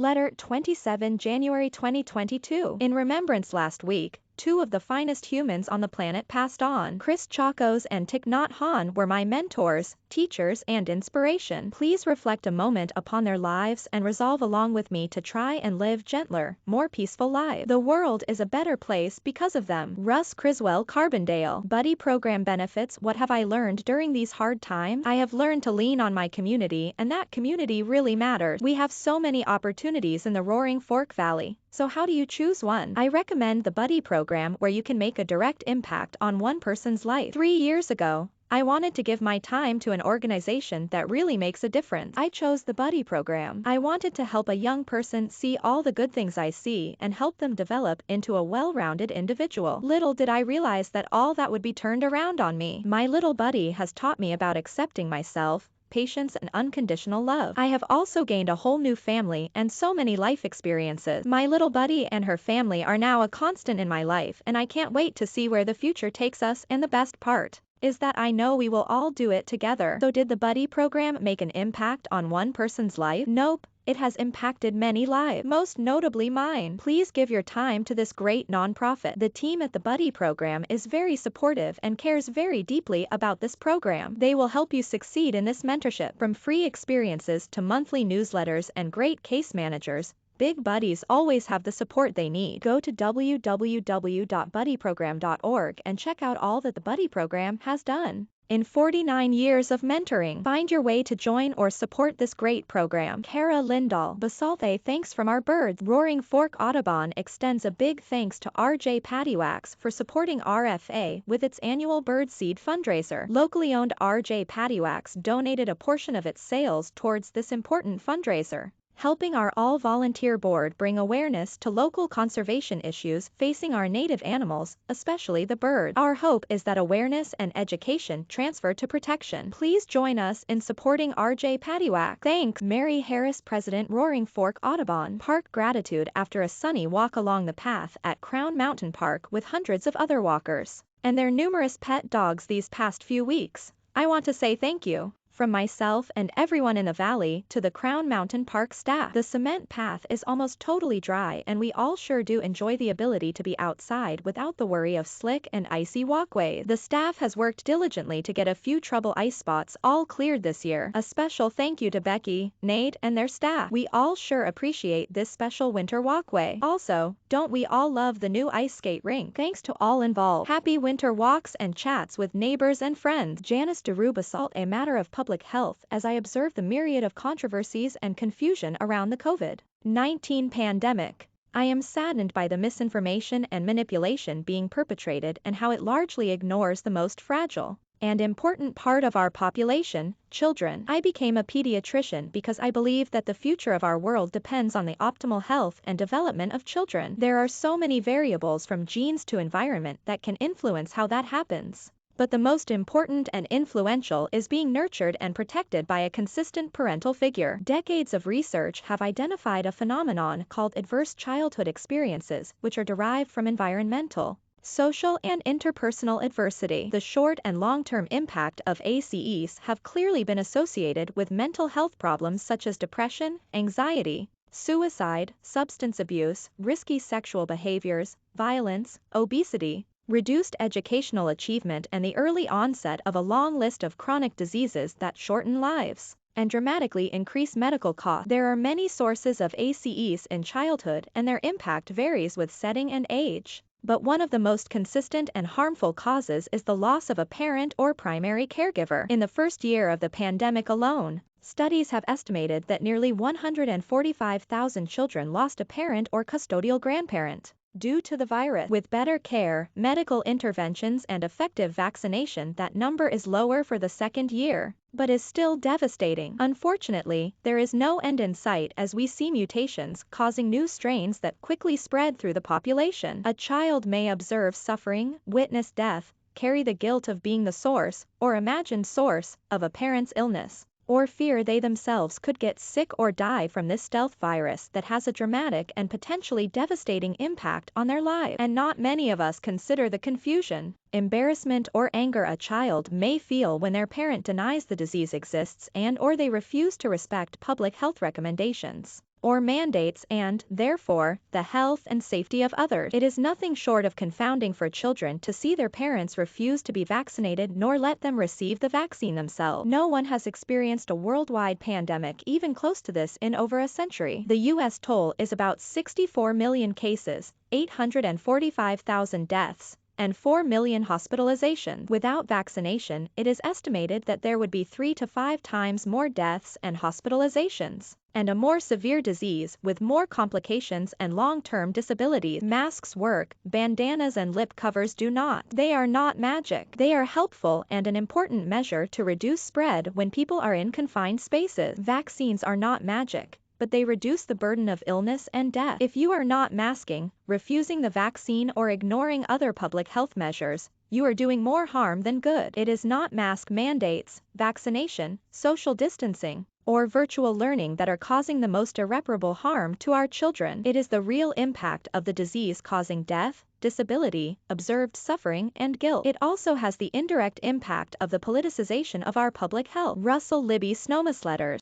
Letter 27 January 2022. In remembrance last week, two of the finest humans on the planet passed on. Chris Chacos and Thich Nhat Hanh were my mentors, teachers and inspiration. Please reflect a moment upon their lives and resolve along with me to try and live gentler, more peaceful lives. The world is a better place because of them. Russ Criswell Carbondale. Buddy program benefits. What have I learned during these hard times? I have learned to lean on my community, and that community really matters. We have so many opportunities in the Roaring Fork Valley. So how do you choose one? I recommend the Buddy program, where you can make a direct impact on one person's life. 3 years ago, I wanted to give my time to an organization that really makes a difference. I chose the Buddy program. I wanted to help a young person see all the good things I see and help them develop into a well-rounded individual. Little did I realize that all that would be turned around on me. My little buddy has taught me about accepting myself, patience and unconditional love. I have also gained a whole new family and so many life experiences. My little buddy and her family are now a constant in my life, and I can't wait to see where the future takes us. And the best part is that I know we will all do it together. So did the Buddy program make an impact on one person's life? Nope. It has impacted many lives, most notably mine. Please give your time to this great nonprofit. The team at the Buddy program is very supportive and cares very deeply about this program. They will help you succeed in this mentorship. From free experiences to monthly newsletters and great case managers, Big Buddies always have the support they need. Go to www.buddyprogram.org and check out all that the Buddy program has done. In 49 years of mentoring, find your way to join or support this great program. Kara Lindahl. Basalte. Thanks from our birds. Roaring Fork Audubon extends a big thanks to RJ Pattywax for supporting RFA with its annual birdseed fundraiser. Locally owned RJ Pattywax donated a portion of its sales towards this important fundraiser, helping our all-volunteer board bring awareness to local conservation issues facing our native animals, especially the birds. Our hope is that awareness and education transfer to protection. Please join us in supporting RJ Pattywax. Thanks, Mary Harris, President, Roaring Fork Audubon Park. Gratitude after a sunny walk along the path at Crown Mountain Park with hundreds of other walkers and their numerous pet dogs these past few weeks, I want to say thank you from myself and everyone in the valley to the Crown Mountain Park staff. The cement path is almost totally dry, and we all sure do enjoy the ability to be outside without the worry of slick and icy walkways. The staff has worked diligently to get a few trouble ice spots all cleared this year. A special thank you to Becky, Nate and their staff. We all sure appreciate this special winter walkway. Also, don't we all love the new ice skate rink? Thanks to all involved. Happy winter walks and chats with neighbors and friends. Janice DeRue. Basalt. A matter of public health as I observe the myriad of controversies and confusion around the COVID-19 pandemic. I am saddened by the misinformation and manipulation being perpetrated and how it largely ignores the most fragile and important part of our population, children. I became a pediatrician because I believe that the future of our world depends on the optimal health and development of children. There are so many variables from genes to environment that can influence how that happens. But the most important and influential is being nurtured and protected by a consistent parental figure. Decades of research have identified a phenomenon called adverse childhood experiences, which are derived from environmental, social and interpersonal adversity. The short and long-term impact of ACEs have clearly been associated with mental health problems such as depression, anxiety, suicide, substance abuse, risky sexual behaviors, violence, obesity, reduced educational achievement and the early onset of a long list of chronic diseases that shorten lives and dramatically increase medical costs. There are many sources of ACEs in childhood and their impact varies with setting and age. But one of the most consistent and harmful causes is the loss of a parent or primary caregiver. In the first year of the pandemic alone, studies have estimated that nearly 145,000 children lost a parent or custodial grandparent due to the virus. With better care, medical interventions and effective vaccination, that number is lower for the second year, but is still devastating. Unfortunately, there is no end in sight as we see mutations causing new strains that quickly spread through the population. A child may observe suffering, witness death, carry the guilt of being the source, or imagined source, of a parent's illness, or fear they themselves could get sick or die from this stealth virus that has a dramatic and potentially devastating impact on their lives. And not many of us consider the confusion, embarrassment or anger a child may feel when their parent denies the disease exists and or they refuse to respect public health recommendations. or mandates and, therefore, the health and safety of others. It is nothing short of confounding for children to see their parents refuse to be vaccinated nor let them receive the vaccine themselves. No one has experienced a worldwide pandemic even close to this in over a century. The U.S. toll is about 64 million cases, 845,000 deaths, and 4 million hospitalizations. Without vaccination, it is estimated that there would be 3 to 5 times more deaths and hospitalizations, and a more severe disease with more complications and long-term disabilities. Masks work, bandanas and lip covers do not. They are not magic. They are helpful and an important measure to reduce spread when people are in confined spaces. Vaccines are not magic, but they reduce the burden of illness and death. If you are not masking, refusing the vaccine or ignoring other public health measures, you are doing more harm than good. It is not mask mandates, vaccination, social distancing, or virtual learning that are causing the most irreparable harm to our children. It is the real impact of the disease causing death, disability, observed suffering, and guilt. It also has the indirect impact of the politicization of our public health. Russell Libby Snowmas Letters.